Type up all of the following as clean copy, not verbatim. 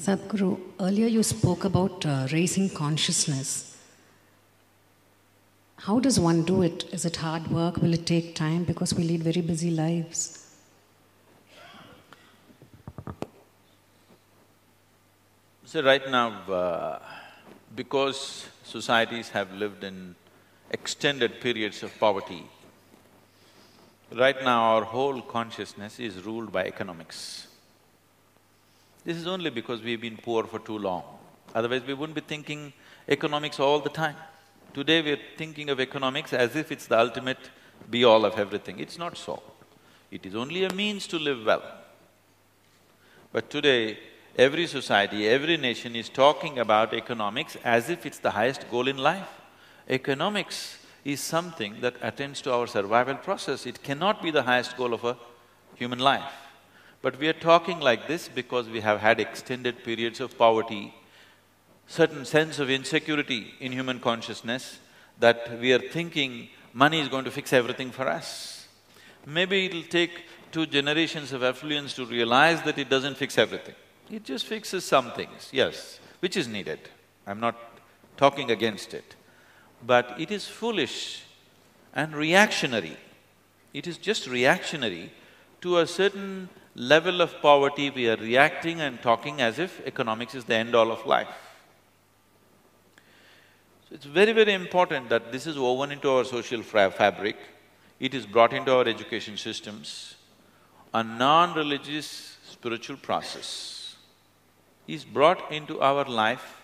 Sadhguru, earlier you spoke about raising consciousness. How does one do it? Is it hard work? Will it take time? Because we lead very busy lives. So right now, because societies have lived in extended periods of poverty, right now our whole consciousness is ruled by economics. This is only because we've been poor for too long. Otherwise, we wouldn't be thinking economics all the time. Today, we're thinking of economics as if it's the ultimate be-all of everything. It's not so. It is only a means to live well. But today, every society, every nation is talking about economics as if it's the highest goal in life. Economics is something that attends to our survival process. It cannot be the highest goal of a human life. But we are talking like this because we have had extended periods of poverty, certain sense of insecurity in human consciousness that we are thinking money is going to fix everything for us. Maybe it'll take 2 generations of affluence to realize that it doesn't fix everything. It just fixes some things, yes, which is needed. I'm not talking against it. But it is foolish and reactionary. It is just reactionary to a certain level of poverty. We are reacting and talking as if economics is the end-all of life. So it's very, very important that this is woven into our social fabric. It is brought into our education systems. A non-religious spiritual process is brought into our life,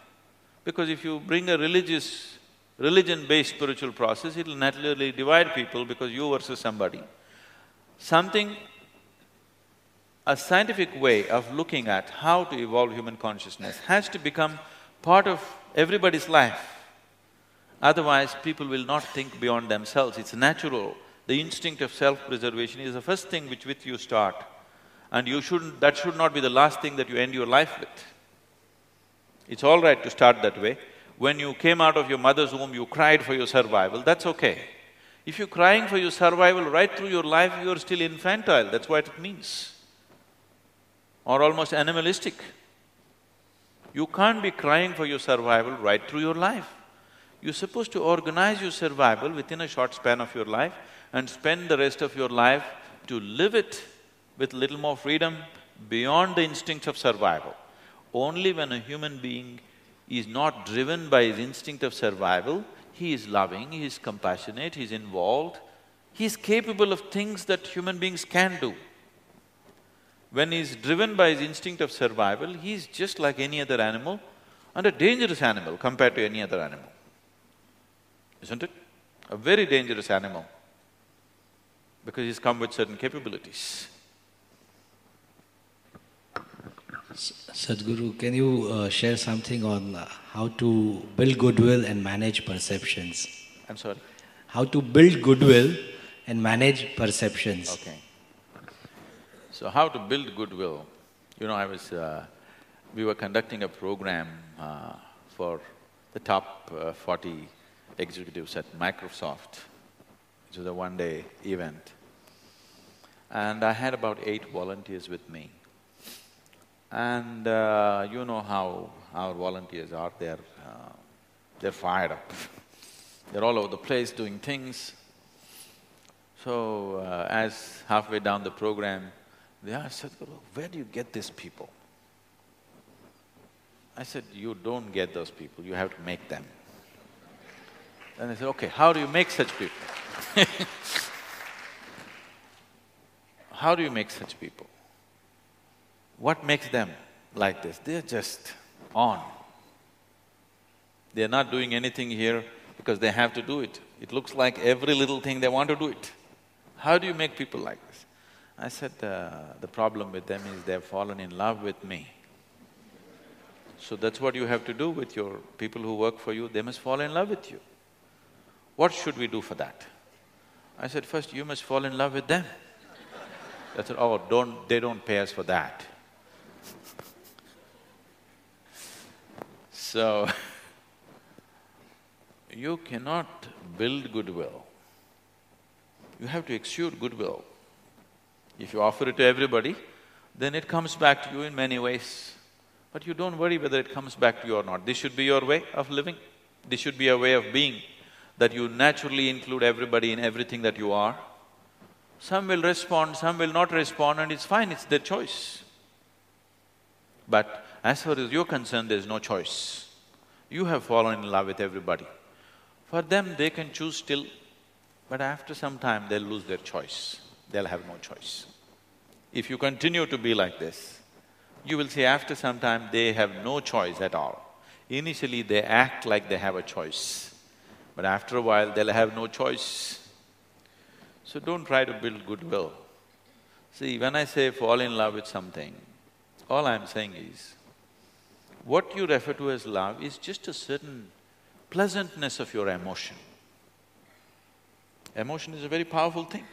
because if you bring a religion-based spiritual process, it'll naturally divide people because you versus somebody. A scientific way of looking at how to evolve human consciousness has to become part of everybody's life. Otherwise, people will not think beyond themselves. It's natural. The instinct of self-preservation is the first thing with which you start, and that should not be the last thing that you end your life with. It's all right to start that way. When you came out of your mother's womb, you cried for your survival, that's okay. If you're crying for your survival right through your life, you're still infantile, that's what it means. Or almost animalistic. You can't be crying for your survival right through your life. You're supposed to organize your survival within a short span of your life and spend the rest of your life to live it with little more freedom beyond the instincts of survival. Only when a human being is not driven by his instinct of survival, he is loving, he is compassionate, he is involved, he is capable of things that human beings can do. When he is driven by his instinct of survival, he is just like any other animal and a dangerous animal compared to any other animal. Isn't it? A very dangerous animal, because he's come with certain capabilities. Sadhguru, can you share something on how to build goodwill and manage perceptions? I'm sorry? How to build goodwill and manage perceptions. Okay. So how to build goodwill? You know, we were conducting a program for the top 40 executives at Microsoft. It was a one-day event. And I had about 8 volunteers with me. And you know how our volunteers are, they're fired up. They're all over the place doing things. So, as halfway down the program, they asked, "Sadhguru, where do you get these people?" I said, "You don't get those people, you have to make them." Then I said, "Okay, how do you make such people?" How do you make such people? What makes them like this? They're just on. They're not doing anything here because they have to do it. It looks like every little thing they want to do it. How do you make people like this? I said, the problem with them is they've fallen in love with me. So that's what you have to do with your people who work for you, they must fall in love with you. What should we do for that? I said, first you must fall in love with them. They said, oh, they don't pay us for that. So, you cannot build goodwill. You have to exude goodwill. If you offer it to everybody, then it comes back to you in many ways. But you don't worry whether it comes back to you or not. This should be your way of living. This should be a way of being, that you naturally include everybody in everything that you are. Some will respond, some will not respond, and it's fine, it's their choice. But as far as you're concerned, there's no choice. You have fallen in love with everybody. For them, they can choose still, but after some time, they'll lose their choice. They'll have no choice. If you continue to be like this, you will see after some time, they have no choice at all. Initially, they act like they have a choice, but after a while, they'll have no choice. So don't try to build goodwill. See, when I say fall in love with something, all I'm saying is, what you refer to as love is just a certain pleasantness of your emotion. Emotion is a very powerful thing.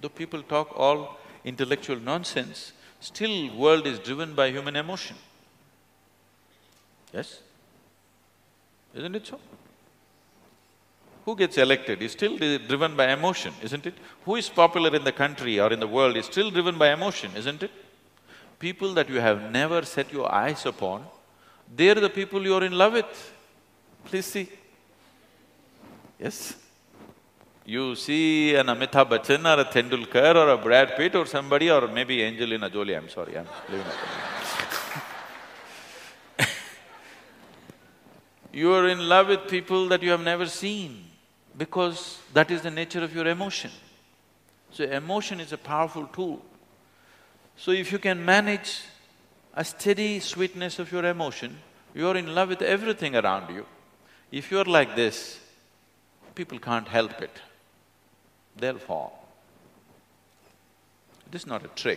Though people talk all intellectual nonsense, still world is driven by human emotion. Yes? Isn't it so? Who gets elected is still driven by emotion, isn't it? Who is popular in the country or in the world is still driven by emotion, isn't it? People that you have never set your eyes upon, they're the people you're in love with. Please see. Yes? You see an Amitabh Bachchan or a Tendulkar or a Brad Pitt or somebody, or maybe Angelina Jolie, I'm sorry, I'm leaving it. You are in love with people that you have never seen, because that is the nature of your emotion. So emotion is a powerful tool. So if you can manage a steady sweetness of your emotion, you're in love with everything around you. If you're like this, people can't help it. They'll fall. This is not a trick.